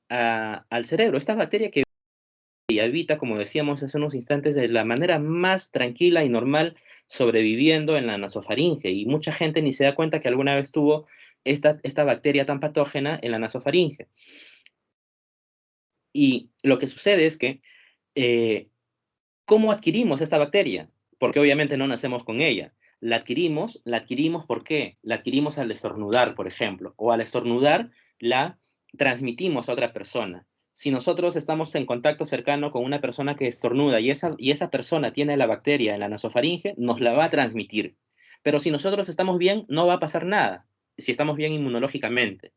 al cerebro. Esta bacteria que habita, como decíamos hace unos instantes, de la manera más tranquila y normal, sobreviviendo en la nasofaringe. Y mucha gente ni se da cuenta que alguna vez tuvo esta bacteria tan patógena en la nasofaringe. Y lo que sucede es que, ¿cómo adquirimos esta bacteria? Porque obviamente no nacemos con ella. La adquirimos ¿por qué? La adquirimos al estornudar, por ejemplo, o al estornudar la transmitimos a otra persona. Si nosotros estamos en contacto cercano con una persona que estornuda y esa persona tiene la bacteria en la nasofaringe, nos la va a transmitir. Pero si nosotros estamos bien, no va a pasar nada, si estamos bien inmunológicamente,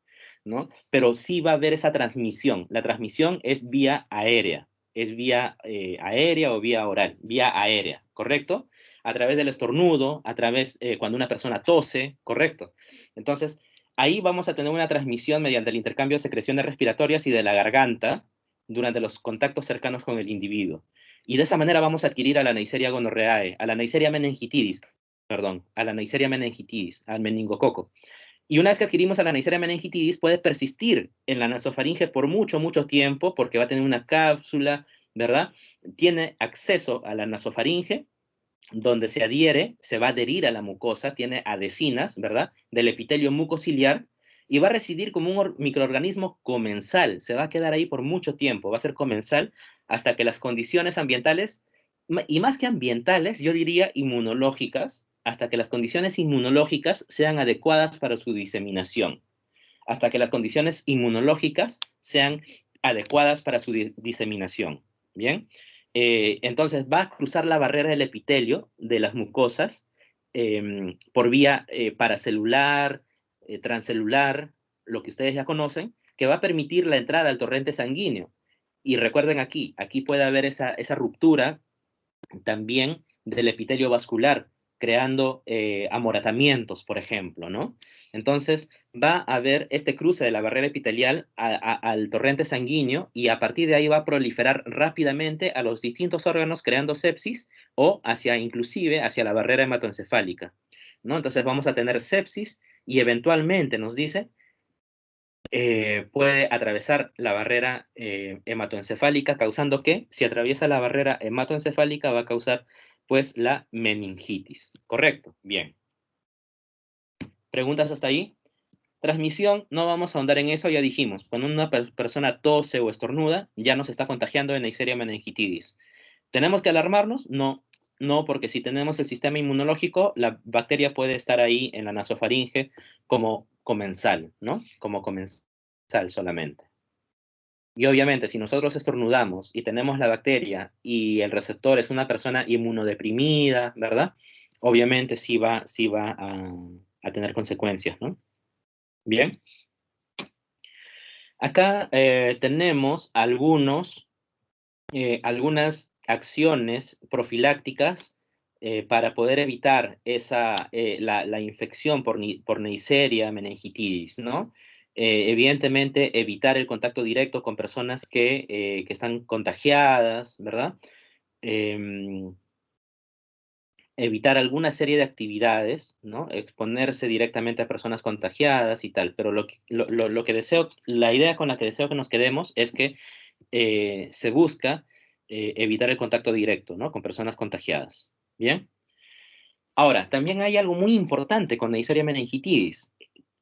¿no? Pero sí va a haber esa transmisión. La transmisión es vía aérea, es vía aérea o vía oral, vía aérea, ¿correcto? A través del estornudo, a través cuando una persona tose, ¿correcto? Entonces, ahí vamos a tener una transmisión mediante el intercambio de secreciones respiratorias y de la garganta durante los contactos cercanos con el individuo. Y de esa manera vamos a adquirir a la Neisseria gonorrhoeae, a la Neisseria meningitidis, perdón, a la Neisseria meningitidis, al meningococo. Y una vez que adquirimos a la Neisseria meningitidis, puede persistir en la nasofaringe por mucho, mucho tiempo, porque va a tener una cápsula, ¿verdad? Tiene acceso a la nasofaringe, donde se adhiere, se va a adherir a la mucosa, tiene adhesinas, ¿verdad? Del epitelio mucociliar, y va a residir como un microorganismo comensal, se va a quedar ahí por mucho tiempo, va a ser comensal hasta que las condiciones ambientales, y más que ambientales, yo diría inmunológicas, hasta que las condiciones inmunológicas sean adecuadas para su diseminación, hasta que las condiciones inmunológicas sean adecuadas para su diseminación. ¿Bien? Entonces va a cruzar la barrera del epitelio de las mucosas por vía paracelular, transcelular, lo que ustedes ya conocen, que va a permitir la entrada al torrente sanguíneo. Y recuerden aquí puede haber esa ruptura también del epitelio vascular, creando amoratamientos, por ejemplo, ¿no? Entonces, va a haber este cruce de la barrera epitelial al torrente sanguíneo y a partir de ahí va a proliferar rápidamente a los distintos órganos creando sepsis o inclusive hacia la barrera hematoencefálica, ¿no? Entonces vamos a tener sepsis y eventualmente nos dice puede atravesar la barrera hematoencefálica, causando que, si atraviesa la barrera hematoencefálica, va a causar, pues, la meningitis. ¿Correcto? Bien. ¿Preguntas hasta ahí? Transmisión, no vamos a ahondar en eso, ya dijimos. Cuando una persona tose o estornuda, ya nos está contagiando de Neisseria meningitidis. ¿Tenemos que alarmarnos? No, no, porque si tenemos el sistema inmunológico, la bacteria puede estar ahí en la nasofaringe como comensal, ¿no? Como comensal solamente. Y obviamente, si nosotros estornudamos y tenemos la bacteria y el receptor es una persona inmunodeprimida, ¿verdad? Obviamente sí va a tener consecuencias, ¿no? Bien. Acá tenemos algunas acciones profilácticas para poder evitar la infección por Neisseria meningitidis, ¿no? Evidentemente, evitar el contacto directo con personas que están contagiadas, ¿verdad? Em, evitar alguna serie de actividades, ¿no? Exponerse directamente a personas contagiadas y tal, pero lo que deseo, la idea con la que deseo que nos quedemos es que se busca evitar el contacto directo, ¿no? Con personas contagiadas. ¿Bien? Ahora, también hay algo muy importante con Neisseria meningitidis,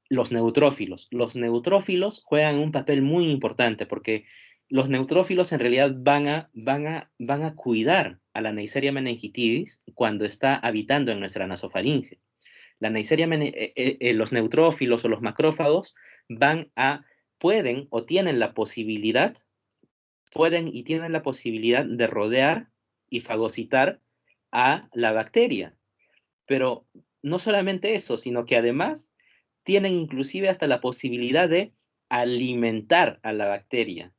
los neutrófilos. Los neutrófilos juegan un papel muy importante porque los neutrófilos en realidad van a cuidar a la Neisseria meningitidis cuando está habitando en nuestra nasofaringe. Los neutrófilos o los macrófagos pueden o tienen la posibilidad pueden y tienen la posibilidad de rodear y fagocitar a la bacteria. Pero no solamente eso, sino que además tienen inclusive hasta la posibilidad de alimentar a la bacteria.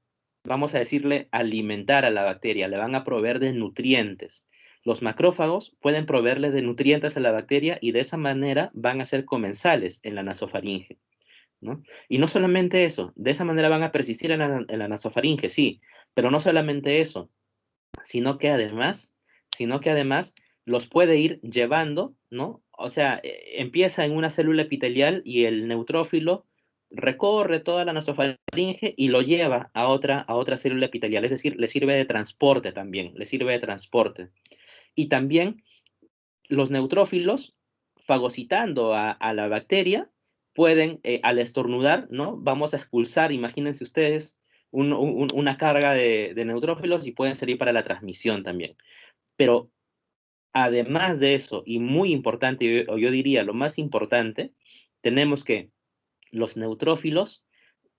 Vamos a decirle alimentar a la bacteria, le van a proveer de nutrientes. Los macrófagos pueden proveerle de nutrientes a la bacteria y de esa manera van a ser comensales en la nasofaringe, ¿no? Y no solamente eso, de esa manera van a persistir en la nasofaringe, sí, pero no solamente eso, sino que además los puede ir llevando, ¿no? O sea, empieza en una célula epitelial y el neutrófilo recorre toda la nasofaringe y lo lleva a otra célula epitelial, es decir, le sirve de transporte también, le sirve de transporte. Y también los neutrófilos, fagocitando a la bacteria, pueden, al estornudar, ¿no? Vamos a expulsar, imagínense ustedes, una carga de neutrófilos y pueden servir para la transmisión también. Pero además de eso, y muy importante, o yo diría lo más importante, tenemos que los neutrófilos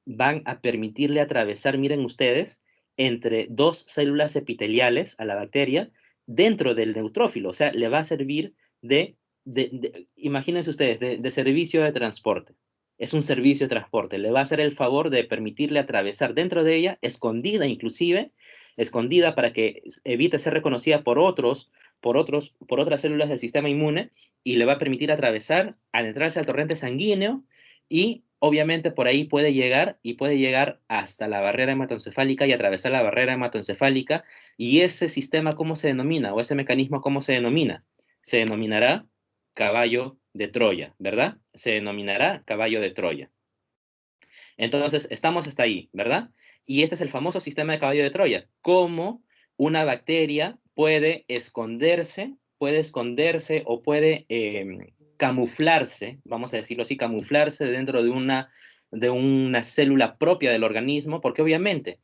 van a permitirle atravesar, miren ustedes, entre dos células epiteliales a la bacteria dentro del neutrófilo. O sea, le va a servir imagínense ustedes, de servicio de transporte. Es un servicio de transporte. Le va a hacer el favor de permitirle atravesar dentro de ella, escondida inclusive, escondida para que evite ser reconocida por otras células del sistema inmune, y le va a permitir atravesar, adentrarse al torrente sanguíneo, y obviamente por ahí puede llegar hasta la barrera hematoencefálica y atravesar la barrera hematoencefálica. Y ese sistema, ¿cómo se denomina? O ese mecanismo, ¿cómo se denomina? Se denominará caballo de Troya, ¿verdad? Se denominará caballo de Troya. Entonces, estamos hasta ahí, ¿verdad? Y este es el famoso sistema de caballo de Troya. Cómo una bacteria puede esconderse o puede camuflarse, vamos a decirlo así, camuflarse dentro de una célula propia del organismo, porque obviamente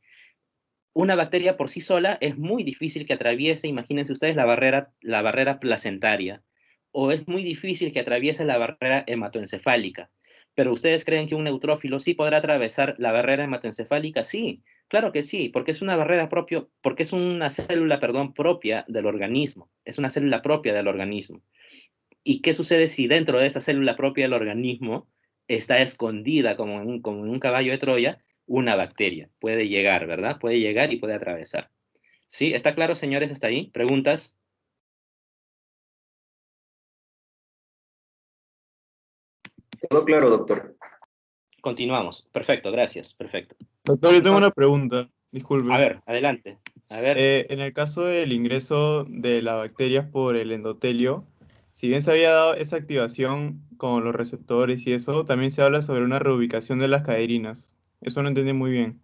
una bacteria por sí sola es muy difícil que atraviese, imagínense ustedes, la barrera placentaria, o es muy difícil que atraviese la barrera hematoencefálica. Pero ¿ustedes creen que un neutrófilo sí podrá atravesar la barrera hematoencefálica? Sí, claro que sí, porque es una porque es una célula, perdón, propia del organismo. Es una célula propia del organismo. ¿Y qué sucede si dentro de esa célula propia del organismo está escondida, como en un caballo de Troya, una bacteria? Puede llegar, ¿verdad? Puede llegar y puede atravesar. ¿Sí? ¿Está claro, señores, hasta ahí? ¿Preguntas? Todo claro, doctor. Continuamos. Perfecto, gracias. Perfecto. Doctor, yo tengo una Entonces, pregunta, a disculpe. ver, adelante. A ver, En el caso del ingreso de las bacterias por el endotelio, si bien se había dado esa activación con los receptores y eso, también se habla sobre una reubicación de las caderinas. Eso no entendí muy bien.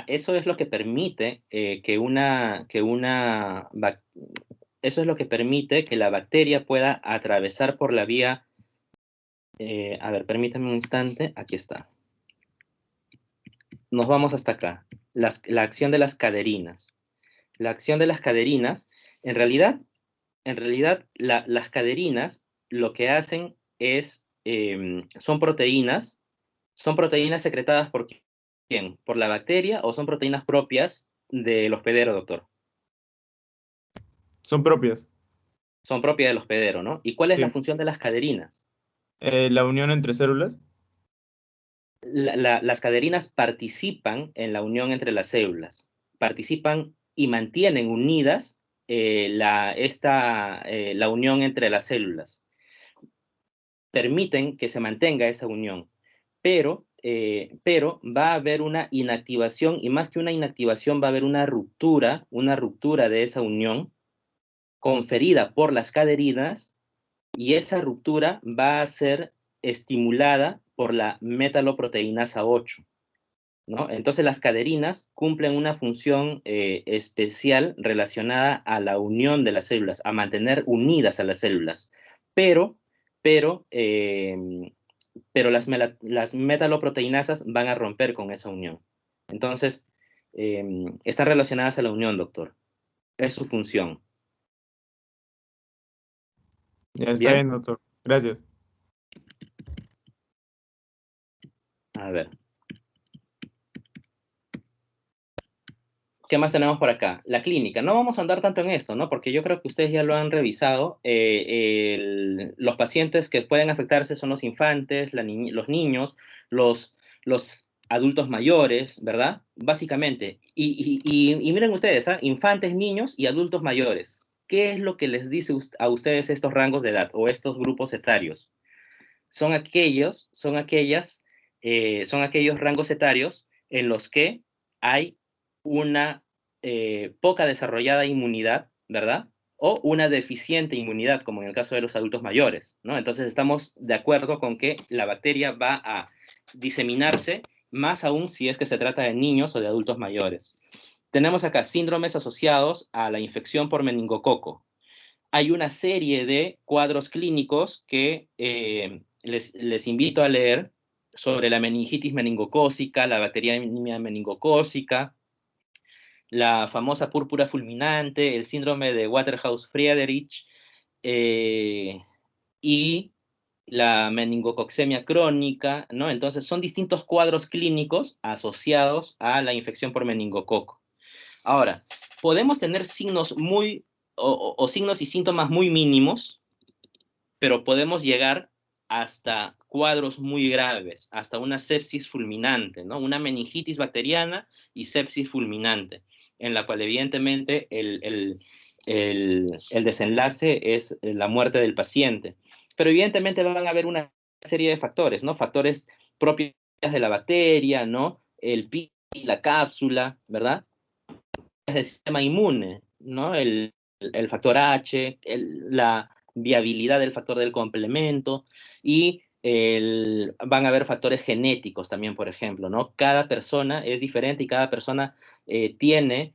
eso es lo que permite eso es lo que permite que la bacteria pueda atravesar por la vía. A ver, permítame un instante. Aquí está. Nos vamos hasta acá. La acción de las caderinas. La acción de las caderinas, en realidad, las caderinas lo que hacen es, son proteínas secretadas por quién, por la bacteria, o son proteínas propias del hospedero, doctor. Son propias. Son propias del hospedero, ¿no? ¿Y cuál es la Sí. función de las caderinas? La unión entre células. Las caderinas participan en la unión entre las células, participan y mantienen unidas la unión entre las células, permiten que se mantenga esa unión, pero va a haber una inactivación, y más que una inactivación va a haber una ruptura de esa unión conferida por las caderinas, y esa ruptura va a ser estimulada por la metaloproteinasa 8. ¿No? Entonces las caderinas cumplen una función especial relacionada a la unión de las células, a mantener unidas a las células, pero, pero, eh, pero las metaloproteinasas van a romper con esa unión. Entonces, están relacionadas a la unión, doctor. Es su función. Ya está ¿Bien? bien, doctor. Gracias. A ver. ¿Qué más tenemos por acá? La clínica. No vamos a andar tanto en esto, ¿no? Porque yo creo que ustedes ya lo han revisado. Los pacientes que pueden afectarse son los infantes, los niños, los adultos mayores, ¿verdad? Básicamente. Y miren ustedes, ¿ah? Infantes, niños y adultos mayores. ¿Qué es lo que les dice a ustedes estos rangos de edad o estos grupos etarios? Son aquellos rangos etarios en los que hay una poca desarrollada inmunidad, ¿verdad? o una deficiente inmunidad, como en el caso de los adultos mayores, ¿no? Entonces estamos de acuerdo con que la bacteria va a diseminarse, más aún si es que se trata de niños o de adultos mayores. Tenemos acá síndromes asociados a la infección por meningococo. Hay una serie de cuadros clínicos que les invito a leer sobre la meningitis meningocócica, la bacteriemia meningocócica, la famosa púrpura fulminante, el síndrome de Waterhouse-Friedrich y la meningococcemia crónica, ¿no? Entonces son distintos cuadros clínicos asociados a la infección por meningococo. Ahora, podemos tener signos o signos y síntomas muy mínimos, pero podemos llegar hasta cuadros muy graves, hasta una sepsis fulminante, ¿no? Una meningitis bacteriana y sepsis fulminante, en la cual evidentemente el desenlace es la muerte del paciente. Pero evidentemente van a haber una serie de factores, ¿no? Factores propios de la bacteria, ¿no? El pi, la cápsula, ¿verdad? Del sistema inmune, ¿no? El factor H, la viabilidad del factor del complemento y van a haber factores genéticos también, por ejemplo, ¿no? Cada persona es diferente y cada persona tiene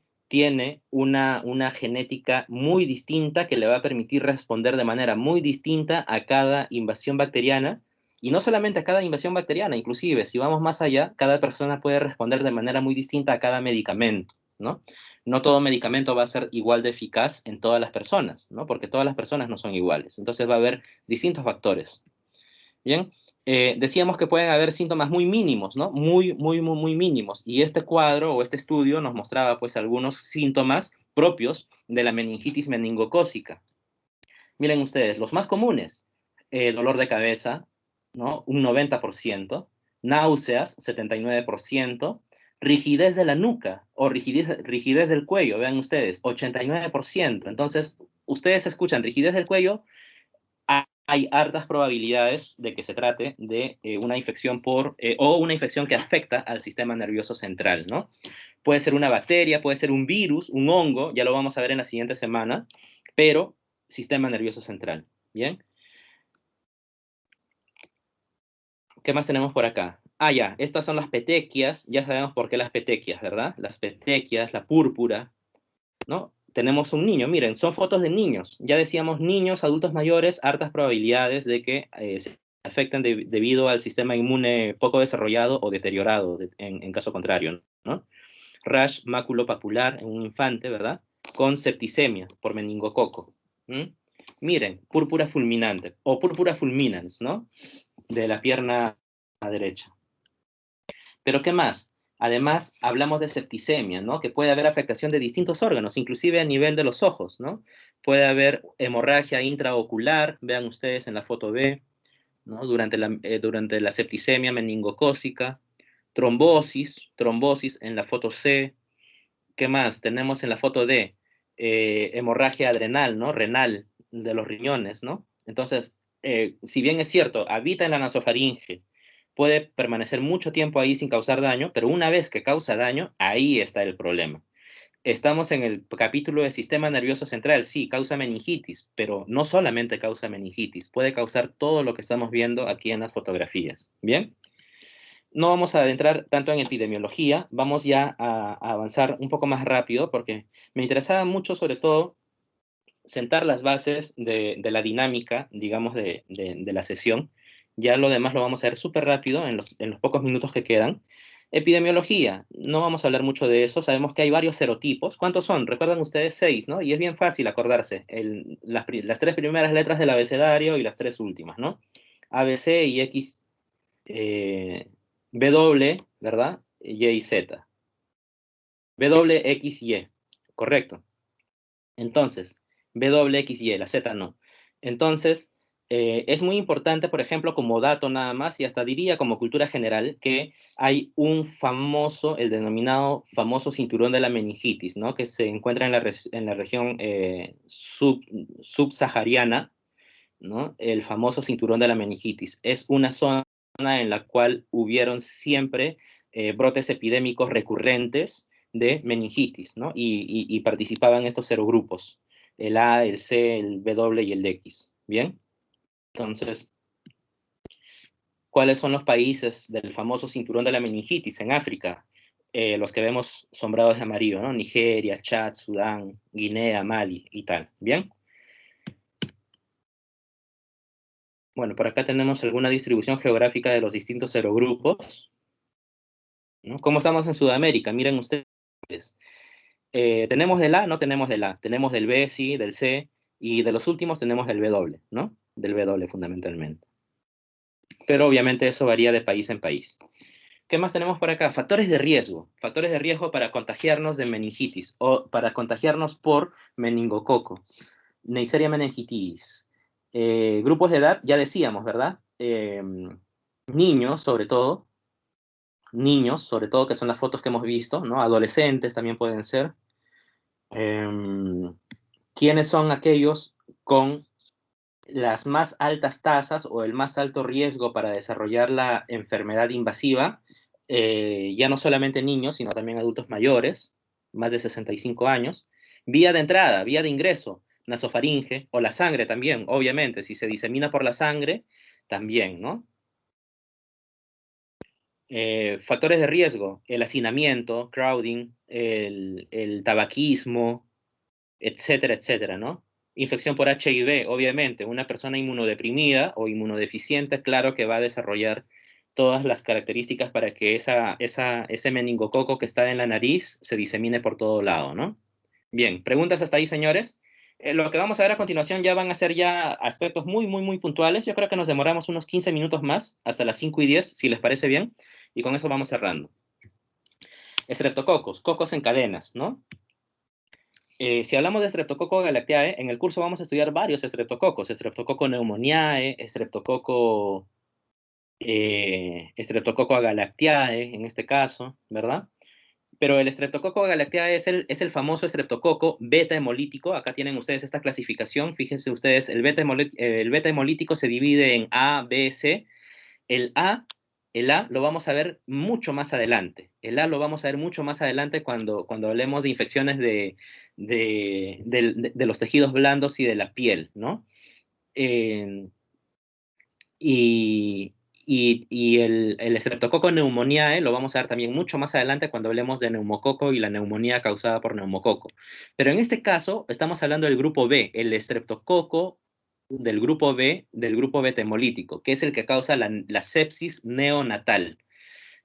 una genética muy distinta que le va a permitir responder de manera muy distinta a cada invasión bacteriana. Y no solamente a cada invasión bacteriana, inclusive, si vamos más allá, cada persona puede responder de manera muy distinta a cada medicamento, ¿no? No todo medicamento va a ser igual de eficaz en todas las personas, ¿no? Porque todas las personas no son iguales. Entonces va a haber distintos factores. Bien, decíamos que pueden haber síntomas muy mínimos, ¿no? Muy mínimos. Y este cuadro o este estudio nos mostraba pues algunos síntomas propios de la meningitis meningocócica. Miren ustedes, los más comunes, dolor de cabeza, ¿no? Un 90%, náuseas, 79%, rigidez de la nuca o rigidez del cuello, vean ustedes, 89%. Entonces, ustedes escuchan rigidez del cuello, hay hartas probabilidades de que se trate de una infección o una infección que afecta al sistema nervioso central, ¿no? Puede ser una bacteria, puede ser un virus, un hongo, ya lo vamos a ver en la siguiente semana, pero sistema nervioso central, ¿bien? ¿Qué más tenemos por acá? Ah, ya, estas son las petequias, ya sabemos por qué las petequias, ¿verdad? Las petequias, la púrpura, ¿no? Tenemos un niño, miren, son fotos de niños. Ya decíamos, niños, adultos mayores, hartas probabilidades de que se afecten debido al sistema inmune poco desarrollado o deteriorado, en caso contrario, ¿no? Rash maculopapular en un infante, ¿verdad? Con septicemia por meningococo. Miren, púrpura fulminante o púrpura fulminans, ¿no? De la pierna derecha. Pero ¿qué más? Además, hablamos de septicemia, ¿no? Que puede haber afectación de distintos órganos, inclusive a nivel de los ojos, ¿no? Puede haber hemorragia intraocular, vean ustedes en la foto B, ¿no? Durante la septicemia meningocócica, trombosis en la foto C. ¿Qué más? Tenemos en la foto D, hemorragia adrenal, ¿no? Renal, de los riñones, ¿no? Entonces, si bien es cierto, habita en la nasofaringe, puede permanecer mucho tiempo ahí sin causar daño, pero una vez que causa daño, ahí está el problema. Estamos en el capítulo de sistema nervioso central, sí, causa meningitis, pero no solamente causa meningitis, puede causar todo lo que estamos viendo aquí en las fotografías, ¿bien? No vamos a adentrar tanto en epidemiología, vamos ya a avanzar un poco más rápido porque me interesaba mucho sobre todo sentar las bases de la dinámica, digamos, de la sesión. Ya lo demás lo vamos a ver súper rápido en los pocos minutos que quedan. Epidemiología, no vamos a hablar mucho de eso, sabemos que hay varios serotipos. ¿Cuántos son? Recuerdan ustedes 6, ¿no? Y es bien fácil acordarse, las 3 primeras letras del abecedario y las 3 últimas, ¿no? A, B, C y X, W, ¿verdad? Y y Z. W, X, Y, correcto. Entonces, W, X, Y, la Z no. Entonces, es muy importante, por ejemplo, como dato nada más, y hasta diría como cultura general, que hay un famoso, el denominado famoso cinturón de la meningitis, ¿no? Que se encuentra en la región subsahariana, ¿no? El famoso cinturón de la meningitis. Es una zona en la cual hubieron siempre brotes epidémicos recurrentes de meningitis, ¿no? Y participaban estos serogrupos. el A, el C, el W y el X. ¿Bien? Entonces, ¿cuáles son los países del famoso cinturón de la meningitis en África? Los que vemos sombrados de amarillo, ¿no? Nigeria, Chad, Sudán, Guinea, Mali y tal. ¿Bien? Bueno, por acá tenemos alguna distribución geográfica de los distintos serogrupos, ¿no? ¿Cómo estamos en Sudamérica? Miren ustedes. ¿Tenemos del A? No tenemos del A. Tenemos del B, sí, del C, y de los últimos tenemos del W, ¿no? Del W fundamentalmente. Pero obviamente eso varía de país en país. ¿Qué más tenemos por acá? Factores de riesgo. Factores de riesgo para contagiarnos de meningitis o para contagiarnos por meningococo. Neisseria meningitis. Grupos de edad, ya decíamos, ¿verdad? Niños, sobre todo, que son las fotos que hemos visto, ¿no? Adolescentes también pueden ser. ¿Quiénes son aquellos con las más altas tasas o el más alto riesgo para desarrollar la enfermedad invasiva? Ya no solamente niños, sino también adultos mayores, más de 65 años. Vía de entrada, vía de ingreso, nasofaringe o la sangre también, obviamente, si se disemina por la sangre, también, ¿no? Factores de riesgo, el hacinamiento, crowding, el tabaquismo, etcétera, etcétera, ¿no? Infección por HIV, obviamente, una persona inmunodeprimida o inmunodeficiente, claro que va a desarrollar todas las características para que ese meningococo que está en la nariz se disemine por todo lado, ¿no? Bien, preguntas hasta ahí, señores. Lo que vamos a ver a continuación ya van a ser ya aspectos muy, muy, muy puntuales. Yo creo que nos demoramos unos 15 minutos más, hasta las 5:10, si les parece bien, y con eso vamos cerrando. Estreptococos, cocos en cadenas, ¿no? Si hablamos de Streptococcus galactiae, en el curso vamos a estudiar varios estreptococos, Streptococcus pneumoniae, Streptococcus galactiae, en este caso, ¿verdad? Pero el Streptococcus galactiae es el famoso estreptococo beta hemolítico. Acá tienen ustedes esta clasificación. Fíjense ustedes, el beta hemolítico se divide en A, B, C. El A, el A lo vamos a ver mucho más adelante. El A lo vamos a ver mucho más adelante cuando hablemos de infecciones de los tejidos blandos y de la piel, ¿no? Y, y el Streptococcus pneumoniae lo vamos a ver también mucho más adelante cuando hablemos de neumococo y la neumonía causada por neumococo. Pero en este caso estamos hablando del grupo B, el estreptococo del grupo B, del grupo beta hemolítico, que es el que causa la sepsis neonatal,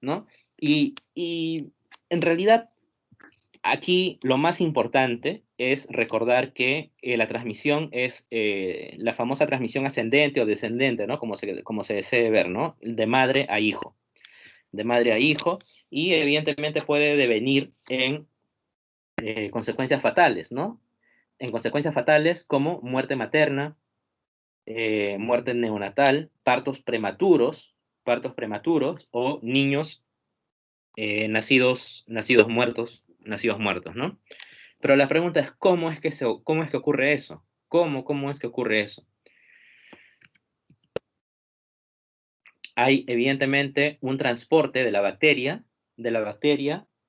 ¿no? Y en realidad aquí lo más importante es recordar que la transmisión es la famosa transmisión ascendente o descendente, ¿no? Como se desee ver, ¿no? De madre a hijo. De madre a hijo. Y evidentemente puede devenir en consecuencias fatales, ¿no? En consecuencias fatales como muerte materna, muerte neonatal, partos prematuros o niños nacidos muertos, ¿no? Pero la pregunta es, ¿cómo es que ocurre eso? ¿Cómo es que ocurre eso? Hay evidentemente un transporte de la bacteria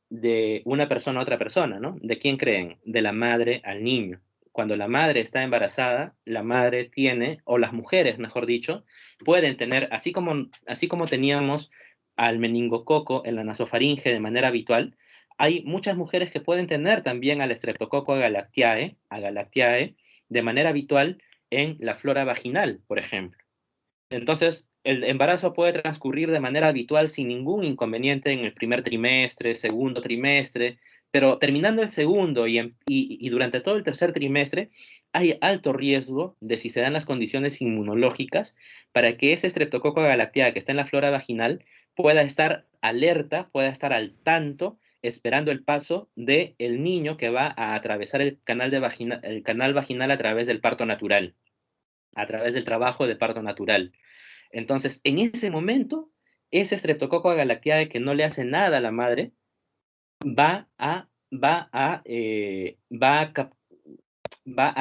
de una persona a otra persona, ¿no? ¿De quién creen? De la madre al niño. Cuando la madre está embarazada, la madre tiene, o las mujeres, mejor dicho, pueden tener, así como teníamos al meningococo en la nasofaringe de manera habitual, hay muchas mujeres que pueden tener también al Streptococcus galactiae de manera habitual en la flora vaginal, por ejemplo. Entonces, el embarazo puede transcurrir de manera habitual sin ningún inconveniente en el primer trimestre, segundo trimestre, pero terminando el segundo y durante todo el tercer trimestre, hay alto riesgo de, si se dan las condiciones inmunológicas, para que ese Streptococcus galactiae que está en la flora vaginal pueda estar alerta, pueda estar al tanto, esperando el paso del niño que va a atravesar el canal vaginal a través del parto natural, a través del trabajo de parto natural. Entonces, en ese momento, ese Streptococcus galactiae que no le hace nada a la madre va a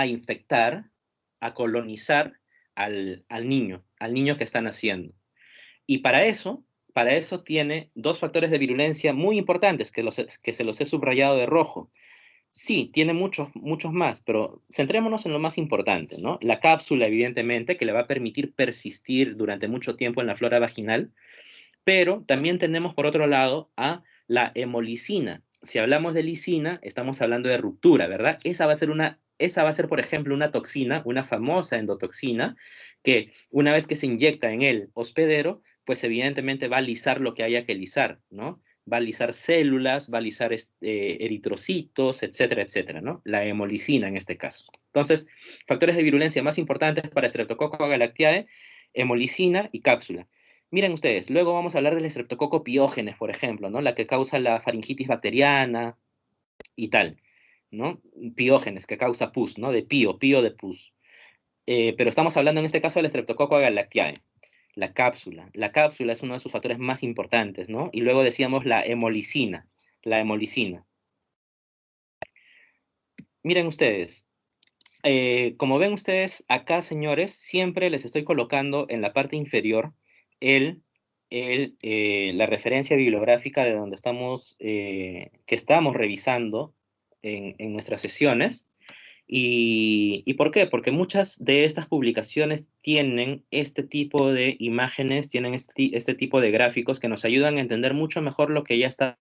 infectar, a colonizar al niño que está naciendo. Y para eso tiene dos factores de virulencia muy importantes que se los he subrayado de rojo. Sí, tiene muchos más, pero centrémonos en lo más importante, ¿no? La cápsula, evidentemente, que le va a permitir persistir durante mucho tiempo en la flora vaginal, pero también tenemos, por otro lado, a la hemolicina. Si hablamos de lisina, estamos hablando de ruptura, ¿verdad? Esa va a ser, por ejemplo, una toxina, una famosa endotoxina, que una vez que se inyecta en el hospedero, pues evidentemente va a lisar lo que haya que lisar, ¿no? Va a lisar células, va a lisar eritrocitos, etcétera, etcétera, ¿no? La hemolicina en este caso. Entonces, factores de virulencia más importantes para Streptococcus galactiae, hemolicina y cápsula. Miren ustedes, luego vamos a hablar del estreptococo piógenes, por ejemplo, ¿no? La que causa la faringitis bacteriana y tal, ¿no? Piógenes, que causa pus, ¿no? De pío de pus. Pero estamos hablando en este caso del estreptococo galactiae, la cápsula. La cápsula es uno de sus factores más importantes, ¿no? Y luego decíamos la hemolicina, la hemolicina. Miren ustedes, como ven ustedes acá, señores, siempre les estoy colocando en la parte inferior el, la referencia bibliográfica de donde estamos, que estamos revisando en nuestras sesiones. ¿Y por qué? Porque muchas de estas publicaciones tienen este tipo de imágenes, tienen este tipo de gráficos que nos ayudan a entender mucho mejor lo que ya está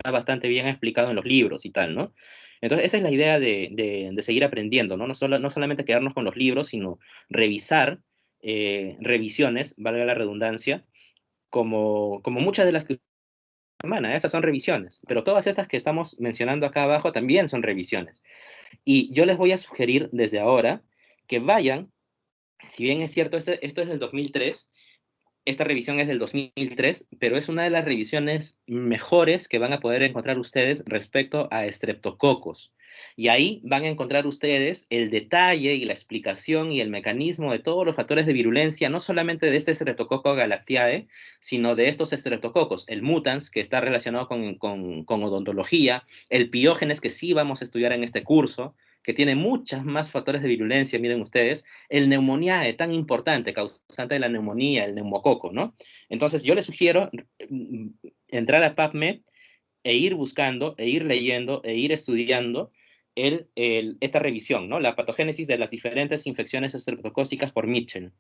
bastante bien explicado en los libros y tal, ¿no? Entonces, esa es la idea de seguir aprendiendo, ¿no? No solamente quedarnos con los libros, sino revisar revisiones, valga la redundancia, como muchas de las que semana, esas son revisiones, pero todas estas que estamos mencionando acá abajo también son revisiones. Y yo les voy a sugerir desde ahora que vayan, si bien es cierto, esto es del 2003, esta revisión es del 2003, pero es una de las revisiones mejores que van a poder encontrar ustedes respecto a estreptococos. Y ahí van a encontrar ustedes el detalle y la explicación y el mecanismo de todos los factores de virulencia, no solamente de este Streptococcus galactiae, sino de estos estreptococos, el mutans, que está relacionado con odontología, el piógenes, que sí vamos a estudiar en este curso, que tiene muchas más factores de virulencia, miren ustedes, el neumoniae, tan importante, causante de la neumonía, el neumococo, ¿no? Entonces, yo les sugiero entrar a PubMed e ir buscando, e ir leyendo, e ir estudiando esta revisión, ¿no? La patogénesis de las diferentes infecciones estreptocócicas por Mitchell,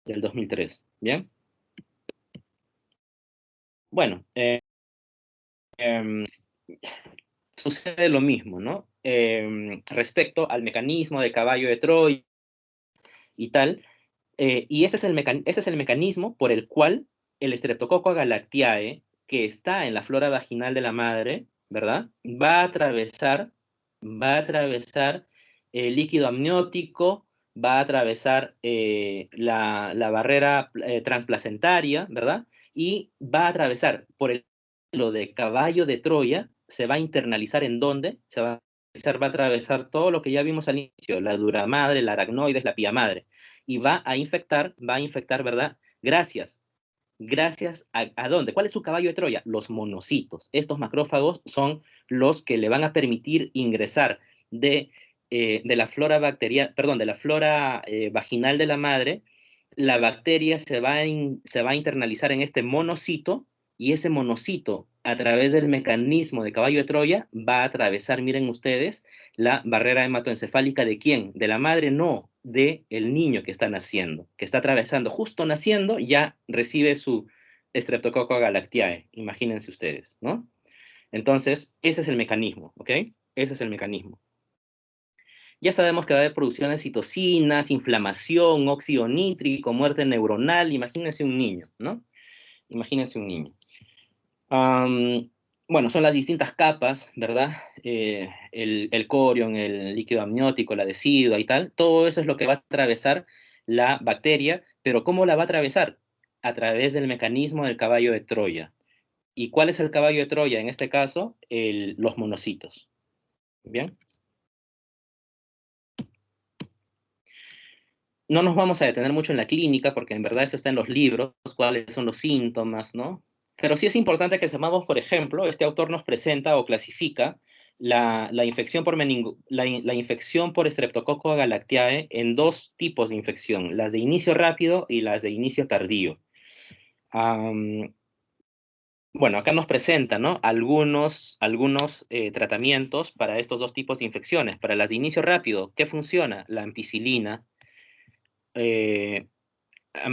del 2003, ¿bien? Bueno, sucede lo mismo, ¿no? Respecto al mecanismo de caballo de Troya y tal, y ese es el mecanismo por el cual el Streptococcus galactiae, que está en la flora vaginal de la madre, ¿verdad? Va a atravesar el líquido amniótico, va a atravesar la barrera transplacentaria, ¿verdad? Y va a atravesar por el lo de caballo de Troya, se va a internalizar ¿en dónde? Va a atravesar todo lo que ya vimos al inicio, la dura madre, la aracnoides, la pía madre y va a infectar, ¿verdad? Gracias a dónde? ¿Cuál es su caballo de Troya? Los monocitos. Estos macrófagos son los que le van a permitir ingresar de la flora bacteriana, perdón, de la flora vaginal de la madre. La bacteria se va a internalizar en este monocito y ese monocito, a través del mecanismo de caballo de Troya, va a atravesar, miren ustedes, la barrera hematoencefálica ¿de quién? De la madre, no, de el niño que está naciendo, que está atravesando, justo naciendo, ya recibe su Streptococcus galactiae, imagínense ustedes, ¿no? Entonces, ese es el mecanismo, ¿ok? Ese es el mecanismo. Ya sabemos que va a haber producción de citocinas, inflamación, óxido nítrico, muerte neuronal, imagínense un niño, ¿no? Imagínense un niño. Bueno, son las distintas capas, ¿verdad? El corion, el líquido amniótico, la decidua y tal. Todo eso es lo que va a atravesar la bacteria, pero ¿cómo la va a atravesar? A través del mecanismo del caballo de Troya. ¿Y cuál es el caballo de Troya? En este caso, los monocitos. ¿Bien? No nos vamos a detener mucho en la clínica, porque en verdad eso está en los libros, cuáles son los síntomas, ¿no? Pero sí es importante que sepamos, por ejemplo, este autor nos presenta o clasifica la infección la infección por Streptococcus galactiae en dos tipos de infección, las de inicio rápido y las de inicio tardío. Bueno, acá nos presenta, ¿no? Algunos tratamientos para estos dos tipos de infecciones. Para las de inicio rápido, ¿qué funciona? La ampicilina, eh,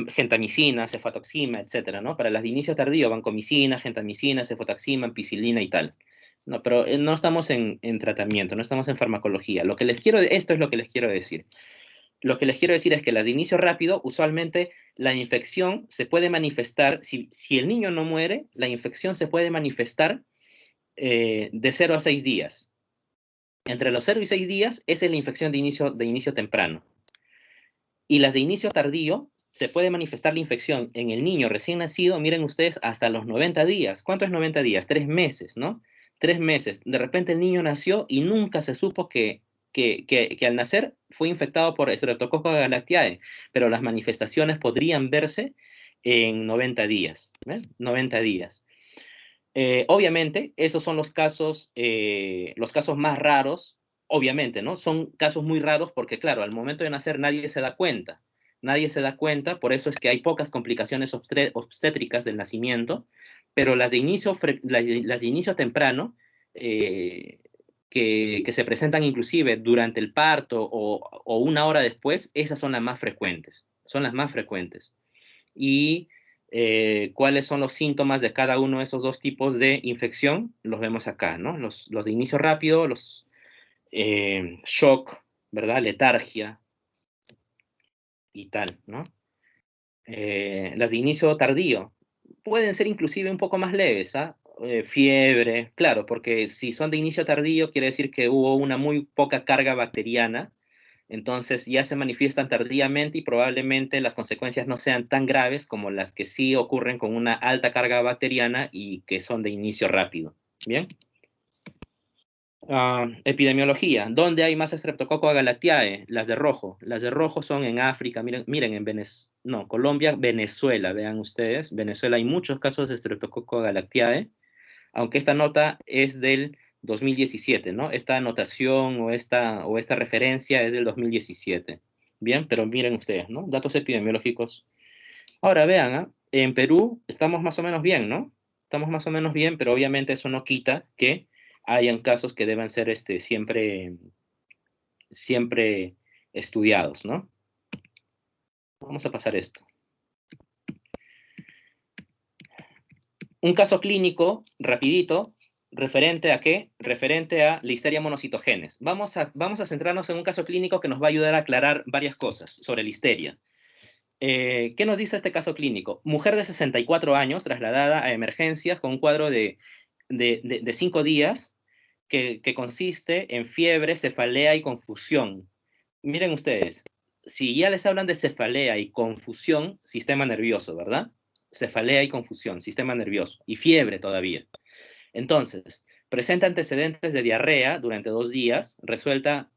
gentamicina, cefatoxima, etcétera, ¿no? Para las de inicio tardío, vancomicina, gentamicina, cefotaxima, ampicilina y tal. No, pero no estamos en tratamiento, no estamos en farmacología. Esto es lo que les quiero decir. Lo que les quiero decir es que las de inicio rápido, usualmente la infección se puede manifestar, si el niño no muere, la infección se puede manifestar de 0 a 6 días. Entre los 0 y 6 días, esa es la infección de inicio temprano. Y las de inicio tardío, se puede manifestar la infección en el niño recién nacido, miren ustedes, hasta los 90 días. ¿Cuánto es 90 días? 3 meses, ¿no? 3 meses. De repente el niño nació y nunca se supo que al nacer fue infectado por Streptococcus galactiae, pero las manifestaciones podrían verse en 90 días. 90 días. Obviamente, esos son los casos más raros, obviamente, ¿no? Son casos muy raros porque, claro, al momento de nacer nadie se da cuenta. Nadie se da cuenta, por eso es que hay pocas complicaciones obstétricas del nacimiento, pero las de inicio temprano, que se presentan inclusive durante el parto o una hora después, esas son las más frecuentes. Son las más frecuentes. Y cuáles son los síntomas de cada uno de esos dos tipos de infección, los vemos acá, ¿no? Los de inicio rápido, los shock, ¿verdad? Letargia y tal, ¿no? Las de inicio tardío pueden ser inclusive un poco más leves, ¿ah? Fiebre, claro, porque si son de inicio tardío quiere decir que hubo una muy poca carga bacteriana, entonces ya se manifiestan tardíamente y probablemente las consecuencias no sean tan graves como las que sí ocurren con una alta carga bacteriana y que son de inicio rápido. ¿Bien? Epidemiología. ¿Dónde hay más Streptococcus galactiae? Las de rojo. Las de rojo son en África. Miren en Colombia, Venezuela. Vean ustedes. Venezuela hay muchos casos de Streptococcus galactiae, aunque esta nota es del 2017, ¿no? Esta anotación o esta referencia es del 2017. Bien, pero miren ustedes, ¿no? Datos epidemiológicos. Ahora vean, ¿ah? En Perú estamos más o menos bien, ¿no? Estamos más o menos bien, pero obviamente eso no quita que hayan casos que deban ser siempre estudiados, ¿no? Vamos a pasar esto. Un caso clínico, rapidito, ¿referente a qué? Referente a Listeria monocitogenes. Vamos a centrarnos en un caso clínico que nos va a ayudar a aclarar varias cosas sobre Listeria. ¿Qué nos dice este caso clínico? Mujer de 64 años trasladada a emergencias con un cuadro de 5 días que consiste en fiebre, cefalea y confusión. Miren ustedes, si ya les hablan de cefalea y confusión, sistema nervioso, ¿verdad? Cefalea y confusión, sistema nervioso, y fiebre todavía. Entonces, presenta antecedentes de diarrea durante 2 días, resuelta,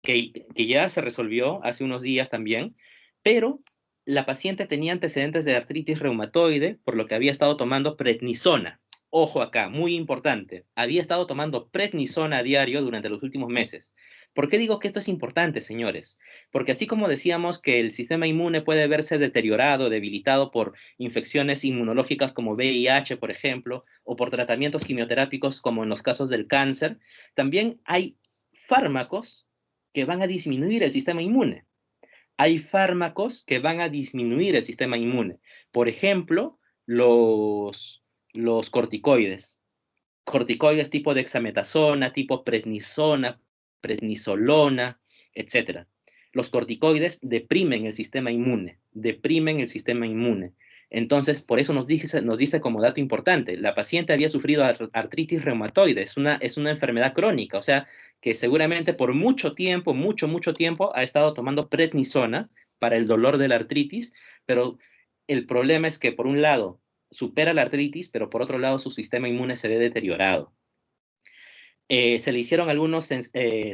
que ya se resolvió hace unos días también, pero la paciente tenía antecedentes de artritis reumatoide, por lo que había estado tomando prednisona. Ojo acá, muy importante, había estado tomando prednisona a diario durante los últimos meses. ¿Por qué digo que esto es importante, señores? Porque así como decíamos que el sistema inmune puede verse deteriorado, debilitado por infecciones inmunológicas como VIH, por ejemplo, o por tratamientos quimioterápicos como en los casos del cáncer, también hay fármacos que van a disminuir el sistema inmune. Hay fármacos que van a disminuir el sistema inmune. Por ejemplo, los corticoides. Corticoides tipo dexametasona, tipo prednisona, prednisolona, etc. Los corticoides deprimen el sistema inmune, deprimen el sistema inmune. Entonces, por eso nos dice como dato importante, la paciente había sufrido artritis reumatoide, es una enfermedad crónica, o sea, que seguramente por mucho tiempo, mucho tiempo, ha estado tomando prednisona para el dolor de la artritis, pero el problema es que, por un lado, supera la artritis, pero por otro lado su sistema inmune se ve deteriorado. Se le hicieron algunos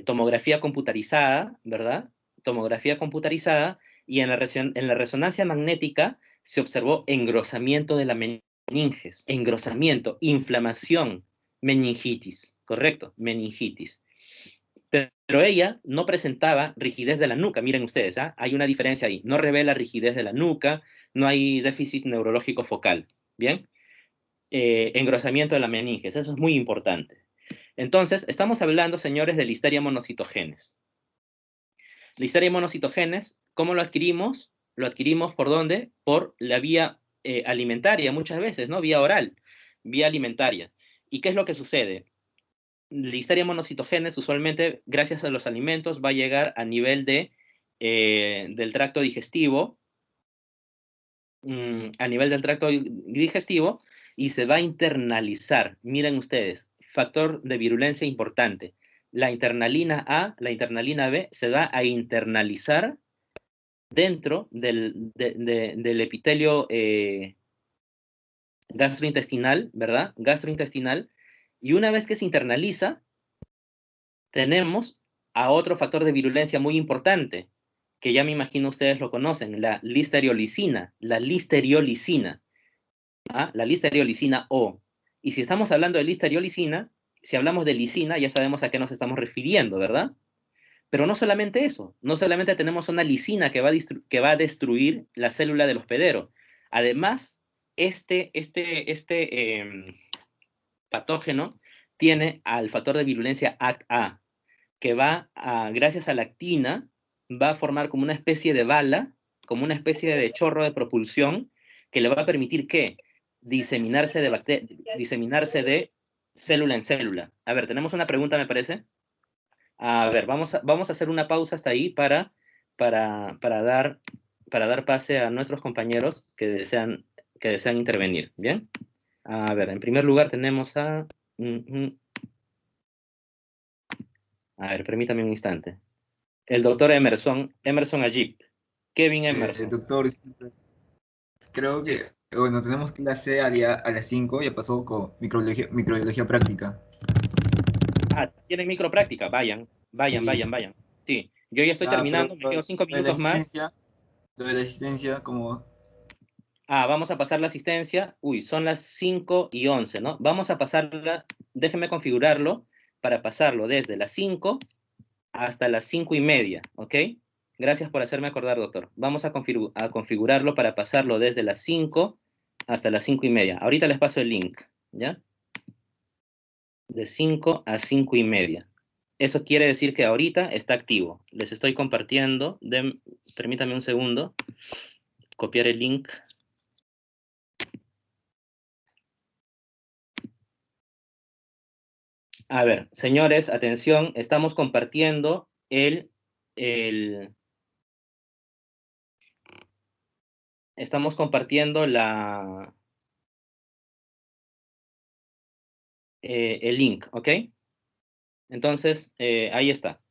tomografía computarizada, ¿verdad? Tomografía computarizada, y en la resonancia magnética se observó engrosamiento de la meninges, engrosamiento, inflamación, meningitis, ¿correcto? Meningitis. Pero ella no presentaba rigidez de la nuca, miren ustedes, ¿ah? Hay una diferencia ahí, no revela rigidez de la nuca, no hay déficit neurológico focal, ¿bien? engrosamiento de la meninge. Eso es muy importante. Entonces, estamos hablando, señores, de Listeria monocitogenes. Listeria monocitogenes, ¿cómo lo adquirimos? Lo adquirimos ¿por dónde? Por la vía alimentaria, muchas veces, ¿no? Vía oral, vía alimentaria. ¿Y qué es lo que sucede? Listeria monocitogenes, usualmente, gracias a los alimentos, va a llegar a nivel del tracto digestivo, a nivel del tracto digestivo, y se va a internalizar. Miren ustedes, factor de virulencia importante. La internalina A, la internalina B, se va a internalizar dentro del epitelio gastrointestinal, ¿verdad? Gastrointestinal, y una vez que se internaliza, tenemos a otro factor de virulencia muy importante, que ya me imagino ustedes lo conocen, la listeriolicina, la listeriolicina O. Y si estamos hablando de listeriolicina, si hablamos de lisina, ya sabemos a qué nos estamos refiriendo, ¿verdad? Pero no solamente eso, no solamente tenemos una lisina que va a destruir la célula del hospedero. Además, este patógeno tiene al factor de virulencia ACT-A, que gracias a la actina, va a formar como una especie de bala, como una especie de chorro de propulsión, que le va a permitir que diseminarse de célula en célula. A ver, tenemos una pregunta, me parece. A ver, vamos a hacer una pausa hasta ahí para dar pase a nuestros compañeros que desean intervenir. ¿Bien? A ver, en primer lugar tenemos a... A ver, permítame un instante. El doctor Emerson Ajip. Kevin Emerson. Doctor, creo Sí. que, bueno, tenemos clase a las 5, ya pasó con microbiología práctica. Ah, ¿tienen micropráctica? Vayan. Sí. Sí, yo ya estoy terminando, me Pero quedan 5 lo de la minutos más. lo de la asistencia, como... Vamos a pasar la asistencia. Uy, son las 5:11, ¿no? Vamos a pasarla, déjenme configurarlo para pasarlo desde las 5 hasta las 5:30, ¿ok? Gracias por hacerme acordar, doctor. Vamos a configurarlo para pasarlo desde las 5 hasta las 5:30. Ahorita les paso el link, ¿ya? De 5 a 5:30. Eso quiere decir que ahorita está activo. Les estoy compartiendo. Permítame un segundo. Copiar el link. A ver, señores, atención. Estamos compartiendo estamos compartiendo el link, ¿ok? Entonces, ahí está.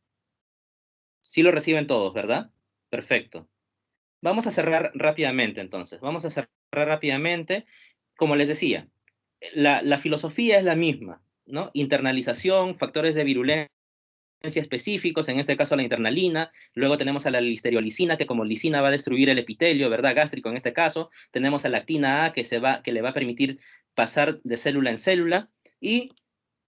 Sí lo reciben todos, ¿verdad? Perfecto. Vamos a cerrar rápidamente, entonces. Vamos a cerrar rápidamente. Como les decía, la filosofía es la misma, ¿no? Internalización, factores de virulencia específicos, en este caso la internalina. Luego tenemos a la listeriolicina, que como lisina va a destruir el epitelio, ¿verdad? Gástrico en este caso. Tenemos a la actina A, que le va a permitir pasar de célula en célula. Y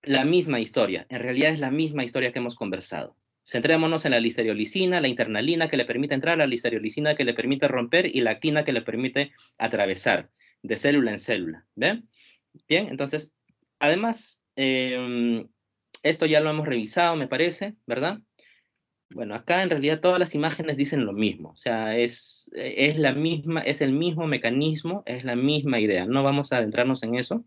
la misma historia. En realidad es la misma historia que hemos conversado. Centrémonos en la listeriolicina, la internalina que le permite entrar, la listeriolicina que le permite romper y la actina que le permite atravesar de célula en célula. ¿Ven? Bien, entonces, además, esto ya lo hemos revisado, me parece, ¿verdad? Bueno, acá en realidad todas las imágenes dicen lo mismo, o sea, es el mismo mecanismo, es la misma idea. No vamos a adentrarnos en eso.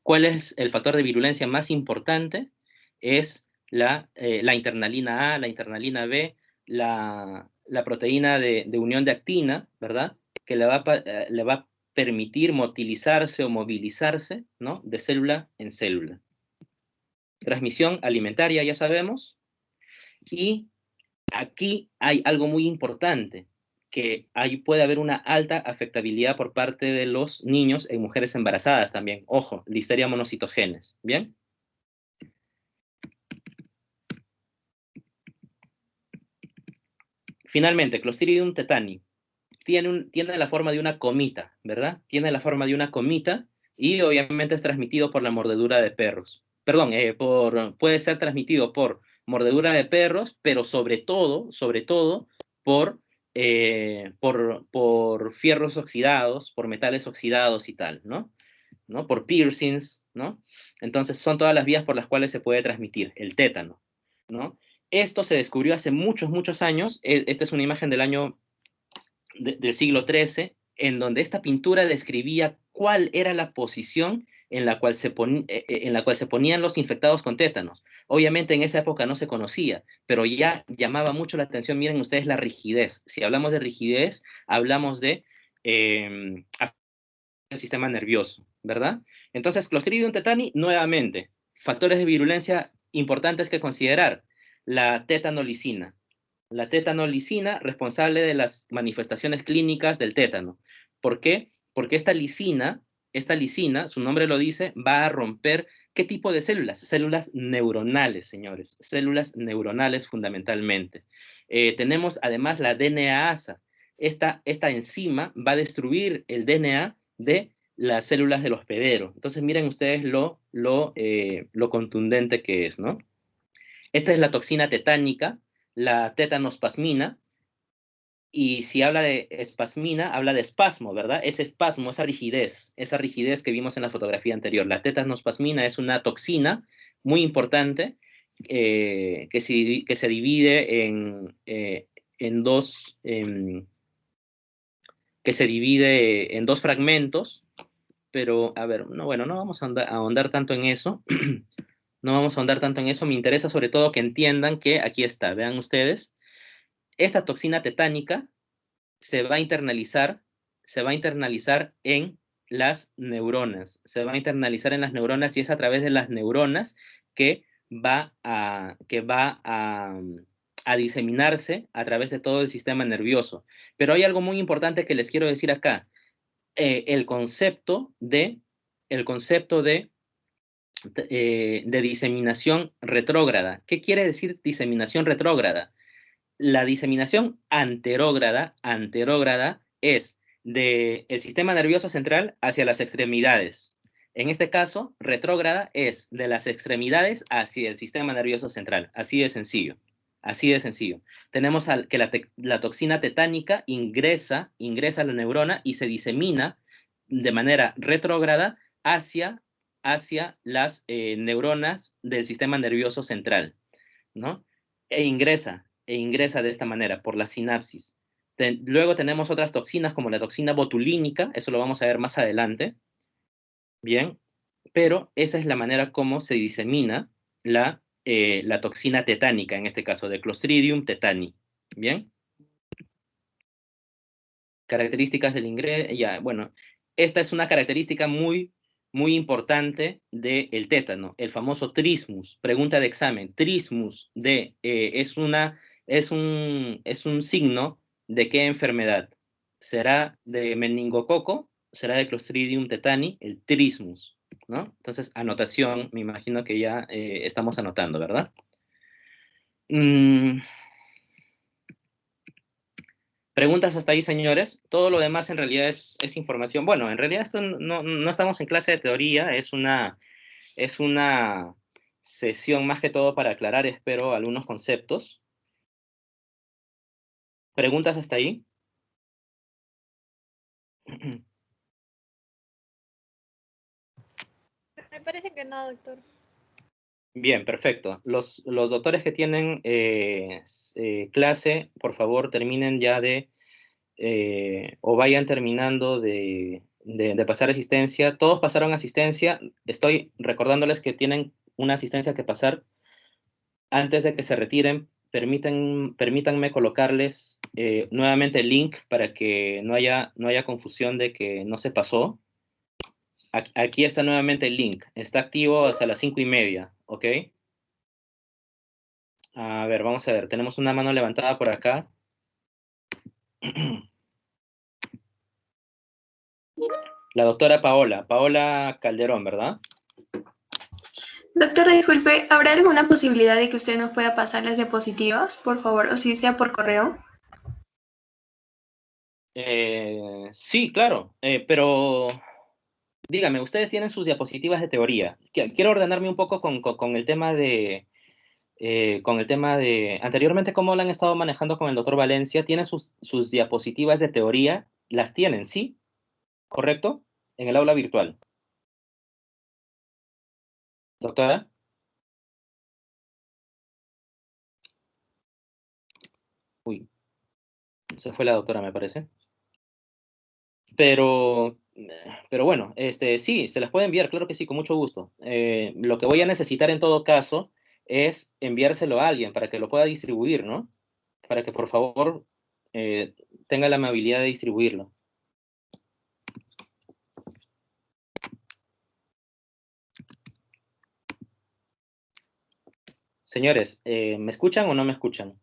¿Cuál es el factor de virulencia más importante? Es la internalina A, la internalina B, la proteína de unión de actina, ¿verdad? Que le va a permitir motilizarse o movilizarse, ¿no? De célula en célula. Transmisión alimentaria, ya sabemos. Y aquí hay algo muy importante, que ahí puede haber una alta afectabilidad por parte de los niños en mujeres embarazadas también. Ojo, Listeria monocitogenes, ¿bien? Finalmente, Clostridium tetani. Tiene la forma de una comita, ¿verdad? Tiene la forma de una comita y obviamente es transmitido por la mordedura de perros. Perdón, puede ser transmitido por mordedura de perros, pero sobre todo, por fierros oxidados, por metales oxidados y tal, ¿no? ¿no? Por piercings, ¿no? Entonces son todas las vías por las cuales se puede transmitir el tétano, ¿no? Esto se descubrió hace muchos, muchos años. Esta es una imagen del año del siglo XIII, en donde esta pintura describía cuál era la posición en la cual se ponían los infectados con tétanos. Obviamente en esa época no se conocía, pero ya llamaba mucho la atención, miren ustedes, la rigidez. Si hablamos de rigidez, hablamos de el sistema nervioso, ¿verdad? Entonces, Clostridium tetani, nuevamente, factores de virulencia importantes que considerar. La tetanolicina. La tetanolicina responsable de las manifestaciones clínicas del tétano. ¿Por qué? Porque esta lisina, su nombre lo dice, va a romper ¿qué tipo de células? Células neuronales, señores. Células neuronales fundamentalmente. Tenemos además la DNAasa. Esta enzima va a destruir el DNA de las células del hospedero. Entonces miren ustedes lo contundente que es, ¿no? Esta es la toxina tetánica, la tetanospasmina, y si habla de espasmina, habla de espasmo, ¿verdad? Ese espasmo, esa rigidez que vimos en la fotografía anterior. La tetanospasmina es una toxina muy importante que se divide en dos fragmentos, pero, a ver, no, bueno, no vamos a ahondar tanto en eso. No vamos a ahondar tanto en eso. Me interesa sobre todo que entiendan que aquí está, vean ustedes, esta toxina tetánica se va a internalizar en las neuronas, y es a través de las neuronas que va a diseminarse a través de todo el sistema nervioso. Pero hay algo muy importante que les quiero decir acá. El concepto de diseminación retrógrada. ¿Qué quiere decir diseminación retrógrada? La diseminación anterógrada es del sistema nervioso central hacia las extremidades. En este caso, retrógrada es de las extremidades hacia el sistema nervioso central. Así de sencillo. Así de sencillo. Tenemos que la toxina tetánica ingresa a la neurona y se disemina de manera retrógrada hacia las neuronas del sistema nervioso central, ¿no? E ingresa de esta manera por la sinapsis. Luego tenemos otras toxinas como la toxina botulínica, eso lo vamos a ver más adelante, bien, pero esa es la manera como se disemina la toxina tetánica, en este caso, de Clostridium tetani, bien. Características del ingreso, ya, bueno, esta es una característica muy, muy importante del tétano, el famoso trismus. Pregunta de examen, trismus es un signo de qué enfermedad. ¿Será de meningococo? ¿Será de Clostridium tetani? El trismus, ¿no? Entonces, anotación, me imagino que ya estamos anotando, ¿verdad? ¿Preguntas hasta ahí, señores? Todo lo demás en realidad es información. Bueno, en realidad esto no estamos en clase de teoría, es una sesión más que todo para aclarar, espero, algunos conceptos. ¿Preguntas hasta ahí? Me parece que no, doctor. Bien, perfecto. Los doctores que tienen clase, por favor, terminen ya o vayan terminando de pasar asistencia. Todos pasaron asistencia. Estoy recordándoles que tienen una asistencia que pasar. Antes de que se retiren, permítanme colocarles nuevamente el link para que no haya confusión de que no se pasó. Aquí está nuevamente el link. Está activo hasta las 5:30, ¿ok? A ver, vamos a ver. Tenemos una mano levantada por acá. La doctora Paola Calderón, ¿verdad? Doctor, disculpe, ¿habrá alguna posibilidad de que usted nos pueda pasar las diapositivas, por favor, o si sea por correo? Sí, claro, pero dígame, ustedes tienen sus diapositivas de teoría. Quiero ordenarme un poco con el tema de... anteriormente, ¿cómo lo han estado manejando con el doctor Valencia? ¿Tienen sus diapositivas de teoría? ¿Las tienen, sí? ¿Correcto? En el aula virtual. Doctora. Uy, se fue la doctora, me parece. Pero bueno, sí, se las puede enviar, claro que sí, con mucho gusto. Lo que voy a necesitar en todo caso es enviárselo a alguien para que lo pueda distribuir, ¿no? Para que por favor tenga la amabilidad de distribuirlo. Señores, ¿me escuchan o no me escuchan?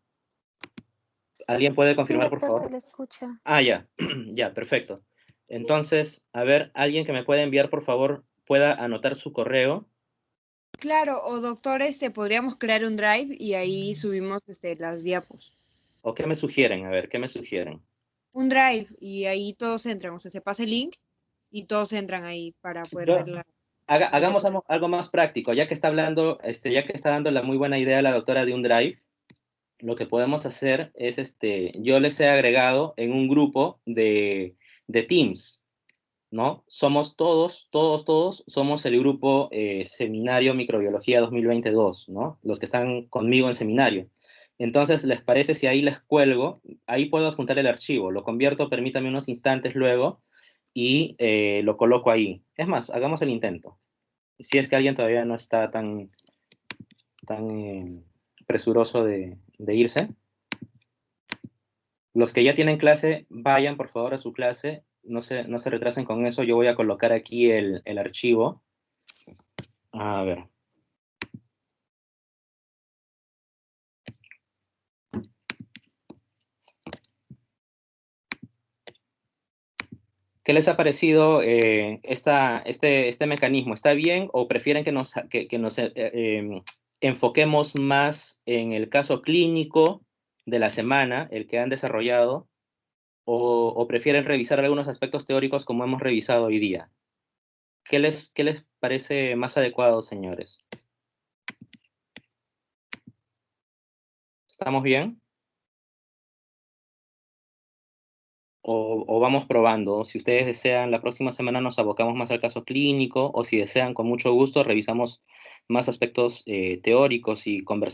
¿Alguien puede Sí, confirmar, por doctor, se favor? le escucha. Ah, ya, ya, perfecto. Entonces, a ver, alguien que me pueda enviar, por favor, pueda anotar su correo. Claro, o doctor, podríamos crear un drive y ahí subimos las diapos. ¿O qué me sugieren? A ver, ¿qué me sugieren? Un drive y ahí todos entran, o sea, se pasa el link y todos entran ahí para poder ver la... Hagamos algo más práctico, ya que está hablando, ya que está dando la muy buena idea la doctora de un drive, lo que podemos hacer es, yo les he agregado en un grupo de Teams, ¿no? Somos todos, somos el grupo Seminario Microbiología 2022, ¿no? Los que están conmigo en seminario. Entonces, ¿les parece si ahí les cuelgo? Ahí puedo adjuntar el archivo, lo convierto, permítame unos instantes luego, y lo coloco ahí. Es más, hagamos el intento. Si es que alguien todavía no está tan presuroso de irse. Los que ya tienen clase, vayan por favor a su clase. No se retrasen con eso. Yo voy a colocar aquí el archivo. A ver. ¿Qué les ha parecido este mecanismo? ¿Está bien o prefieren que nos enfoquemos más en el caso clínico de la semana, el que han desarrollado, o prefieren revisar algunos aspectos teóricos como hemos revisado hoy día? ¿Qué les parece más adecuado, señores? ¿Estamos bien? O vamos probando. Si ustedes desean, la próxima semana nos abocamos más al caso clínico, o si desean, con mucho gusto, revisamos más aspectos teóricos y conversamos